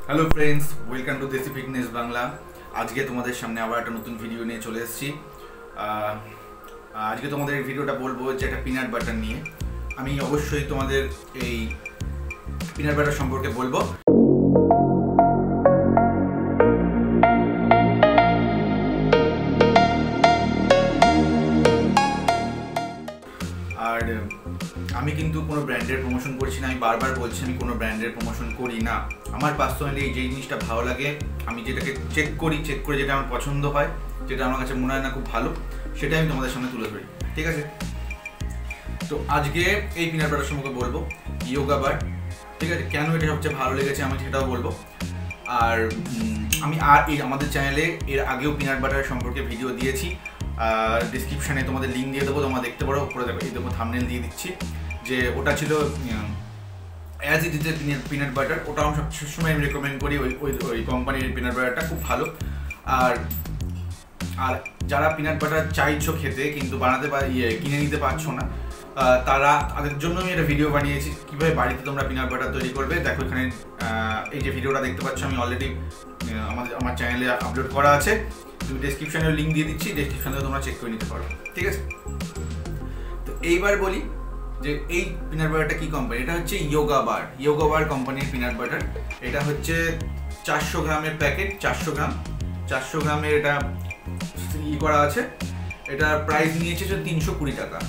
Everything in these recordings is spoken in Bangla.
হ্যালো ফ্রেন্ডস, ওয়েলকাম টু দেশি ফিটনেস বাংলা। আজকে তোমাদের সামনে আবার একটা নতুন ভিডিও নিয়ে চলে এসেছি। আজকে তোমাদের এই ভিডিওটা বলবো যে একটা পিনাট বাটার নিয়ে। আমি অবশ্যই তোমাদের এই পিনাট বাটার সম্পর্কে বলবো। আর আমি কিন্তু কোনো ব্র্যান্ডের প্রমোশন করছি না, আমি বারবার বলছি আমি কোনো ব্র্যান্ডের প্রমোশন করি না। আমার পার্সোনালি যেই জিনিসটা ভালো লাগে, আমি যেটাকে চেক করে যেটা আমার পছন্দ হয়, যেটা আমার কাছে মনে হয় না খুব ভালো, সেটাই আমি তোমাদের সামনে তুলে ধরি, ঠিক আছে? তো আজকে এই পিনাট বাটার সম্পর্কে বলবো, ইয়োগা বার, ঠিক আছে? কেন এটা সবচেয়ে ভালো লেগেছে আমি সেটাও বলবো। আর আমি আমাদের চ্যানেলে এর আগেও পিনাট বাটার সম্পর্কে ভিডিও দিয়েছি, ডিসক্রিপশানে তোমাদের লিঙ্ক দিয়ে দেবো, তোমরা দেখতে পারো। উপরে দেখো, এই দেখো থাম্বনেল দিয়ে দিচ্ছি, যে ওটা ছিল as it is a peanut butter. ওটা আমি সবসময় আমি রেকমেন্ড করি, ওই কোম্পানির পিনাট বাটারটা খুব ভালো। আর আর যারা পিনাট বাটার চাইছো খেতে কিন্তু বানাতে কিনে নিতে পারছো না, তাদের জন্য আমি একটা ভিডিও বানিয়েছি কীভাবে বাড়িতে তোমরা পিনাট বাটার তৈরি করবে। দেখো এখানে এই যে ভিডিওটা দেখতে পাচ্ছ, আমি অলরেডি আমার চ্যানেলে আপলোড করা আছে। তুমি ডেসক্রিপশানে লিঙ্ক দিয়ে দিচ্ছি, ডেসক্রিপশানে তোমরা চেক করে নিতে পারো, ঠিক আছে? তো এইবার বলি যে এই পিনাট বাটারটা কী কোম্পানি। এটা হচ্ছে ইয়োগা বার কোম্পানির পিনাট বাটার। এটা হচ্ছে 400 গ্রামের প্যাকেট, 400 গ্রামের এটা করা আছে। এটার প্রাইস নিয়েছে 320 টাকা।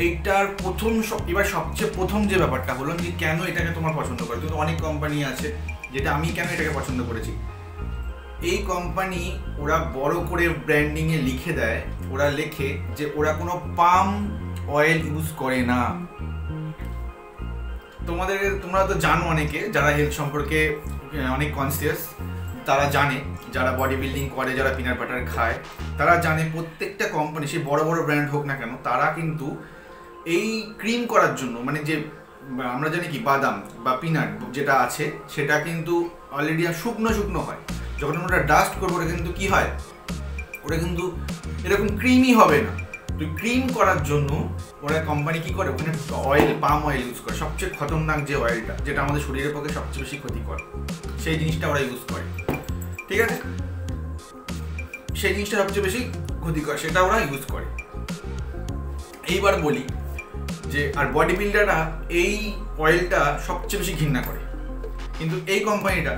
এইটার এবার সবচেয়ে প্রথম যে ব্যাপারটা হলো যে কেন এটাকে তোমার পছন্দ করে। কিন্তু অনেক কোম্পানি আছে, যেটা আমি কেন এটাকে পছন্দ করেছি। এই কোম্পানি ওরা বড় করে ব্র্যান্ডিংয়ে লিখে দেয়, ওরা লেখে যে ওরা কোনো পাম অয়েল ইউজ করে না। তোমরা তো জানো, অনেকে যারা হেলথ সম্পর্কে অনেক কনসিয়াস, তারা জানে, যারা বডি বিল্ডিং করে, যারা পিনাট বাটার খায়, তারা জানে প্রত্যেকটা কোম্পানি, সে বড় বড় ব্র্যান্ড হোক না কেন, তারা কিন্তু এই ক্রিম করার জন্য, মানে যে আমরা জানি কি বাদাম বা পিনাট যেটা আছে, সেটা কিন্তু অলরেডি শুকনো হয়। যখন আমরা ডাস্ট করবো, ওটা কিন্তু কি হয়, ওটা কিন্তু এরকম ক্রিমই হবে না। তো ক্রিম করার জন্য ওরা কোম্পানি কি করে, ওখানে পাম অয়েল ইউজ করে। সবচেয়ে খতরনাক যে অয়েলটা, যেটা আমাদের শরীরের পক্ষে সবচেয়ে বেশি ক্ষতিকর, সেই জিনিসটা ওরা ইউজ করে, ঠিক আছে? সেই জিনিসটা সবচেয়ে বেশি ক্ষতিকর, সেটা ওরা ইউজ করে। এইবার বলি যে আর বডি বিল্ডাররা এই অয়েলটা সবচেয়ে বেশি ঘৃণা করে, কিন্তু এই কোম্পানিটা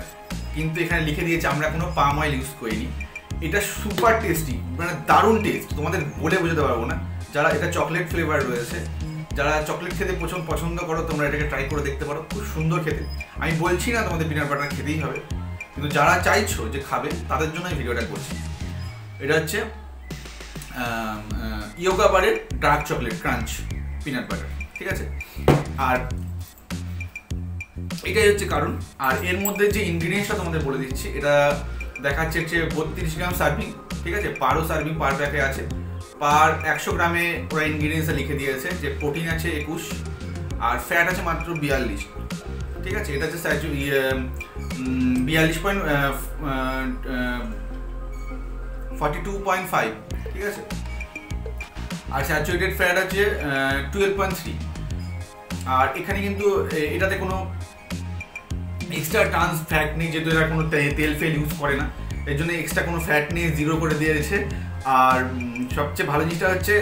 কিন্তু এখানে লিখে দিয়েছে আমরা কোনো পাম অয়েল ইউজ করিনি। এটা সুপার টেস্টি, মানে দারুণ টেস্ট, তোমাদের বলে বোঝাতে পারবো না। যারা এটা চকলেট ফ্লেভার রয়েছে, যারা চকলেট খেতে পছন্দ করো, তোমরা এটাকে ট্রাই করে দেখতে পারো, খুব সুন্দর খেতে। আমি বলছি না তোমাদের পিনাট বাটার খেতেই হবে, কিন্তু যারা চাইছো যে খাবে, তাদের জন্য এই ভিডিওটা করছি। এটা হচ্ছে ইয়োগা বারের ডার্ক চকলেট ক্রাঞ্চ পিনাট বাটার, ঠিক আছে? আর এটাই হচ্ছে কারণ। আর এর মধ্যে যে ইনগ্রিডিয়েন্টসটা তোমাদের বলে দিচ্ছি, এটা দেখাচ্ছে 32 গ্রাম সার্ভিং, ঠিক আছে? সার্ভিং পার প্যাকে আছে। 100 গ্রামে ওরা ইনগ্রিডিয়েন্টসটা লিখে দিয়েছে যে প্রোটিন আছে 21 আর ফ্যাট আছে মাত্র 42, ঠিক আছে? এটা হচ্ছে 42.5, ঠিক আছে? আর স্যাচুরেটেড ফ্যাট আছে 12.3। আর এখানে কিন্তু এটাতে কোনো এক্সট্রা ট্রান্স ফ্যাট নেই, যেহেতু এরা কোনো তেল ফেল ইউজ করে না, এর জন্য এক্সট্রা কোনো ফ্যাট নেই, 0 করে দিয়েছে। আর সবচেয়ে ভালো জিনিসটা হচ্ছে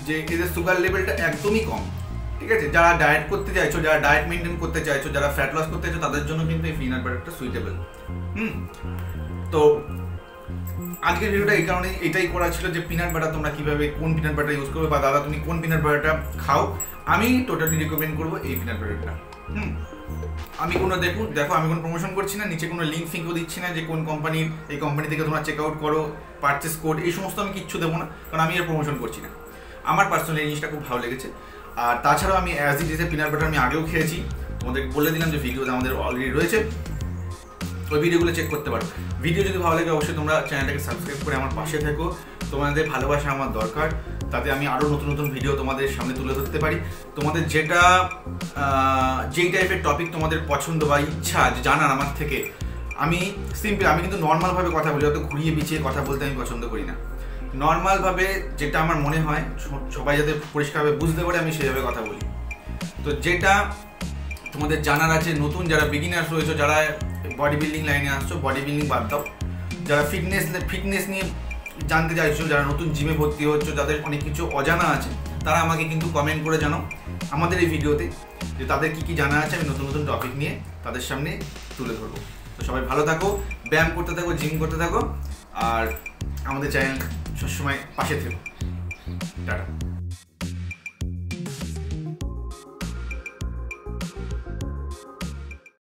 যে এদের সুগার লেভেলটা একদমই কম, ঠিক আছে? যারা ডায়েট করতে চাইছো, যারা ডায়েট মেনটেন করতে চাইছো, যারা ফ্যাট লস করতে চাইছো, তাদের জন্য কিন্তু এই পিনাট বাটারটা সুইটেবল। তো আজকের ভিডিওটা এই কারণে এটাই করা ছিল যে পিনাট বাটার তোমরা কীভাবে, কোন পিনাট বাটার ইউজ করবে, বা দাদা তুমি কোন পিনাট বাটারটা খাও। আমি টোটালি রিকমেন্ড করবো এই পিনাট বাটারটা। আমি দেখো আমি কোনো প্রমোশন করছি না, নিচে কোনো লিঙ্ক ফিঙ্কও দিচ্ছি না যে কোন কোম্পানির, এই কোম্পানি থেকে তোমরা চেক আউট করো, পারচেস কোড, এই সমস্ত আমি কিচ্ছু দেবো না, কারণ আমি এর প্রমোশন করছি না। আমার পার্সোনালি এই জিনিসটা খুব ভালো লেগেছে। আর তাছাড়াও আমি as it is a peanut butter আমি আগেও খেয়েছি, তোমাদেরকে বলে দিলাম যে ভিডিওতে আমাদের অলরেডি রয়েছে, ওই ভিডিওগুলো চেক করতে পারো। ভিডিও যদি ভালো লাগে অবশ্যই তোমরা চ্যানেলটাকে সাবস্ক্রাইব করে আমার পাশে থেকো। তোমাদের ভালোবাসা আমার দরকার, তাতে আমি আরও নতুন ভিডিও তোমাদের সামনে তুলে ধরতে পারি। তোমাদের যেই টাইপের টপিক তোমাদের পছন্দ বা ইচ্ছা জানার আমার থেকে, আমি কিন্তু নর্মালভাবে কথা বলি, অত ঘুরিয়ে পিছিয়ে কথা বলতে আমি পছন্দ করি না। নর্মালভাবে যেটা আমার মনে হয় সবাই যাতে পরিষ্কারভাবে বুঝতে পারে, আমি সেইভাবে কথা বলি। তো যেটা তোমাদের জানার আছে, নতুন যারা বিগিনার্স রয়েছে, যারা বডি বিল্ডিং লাইনে আসছো, বডি বিল্ডিং বাদ দাও, যারা ফিটনেস নিয়ে জানতে চাইছো, যারা নতুন জিমে ভর্তি হচ্ছে, যাদের অনেক কিছু অজানা আছে, তারা আমাকে কিন্তু কমেন্ট করে জানাও আমাদের এই ভিডিওতে যে তাদের কী জানা আছে। আমি নতুন নতুন টপিক নিয়ে তাদের সামনে তুলে ধরবো। তো সবাই ভালো থাকো, ব্যায়াম করতে থাকো, জিম করতে থাকো, আর আমাদের চ্যানেল সবসময় পাশে থেকো। টাটা।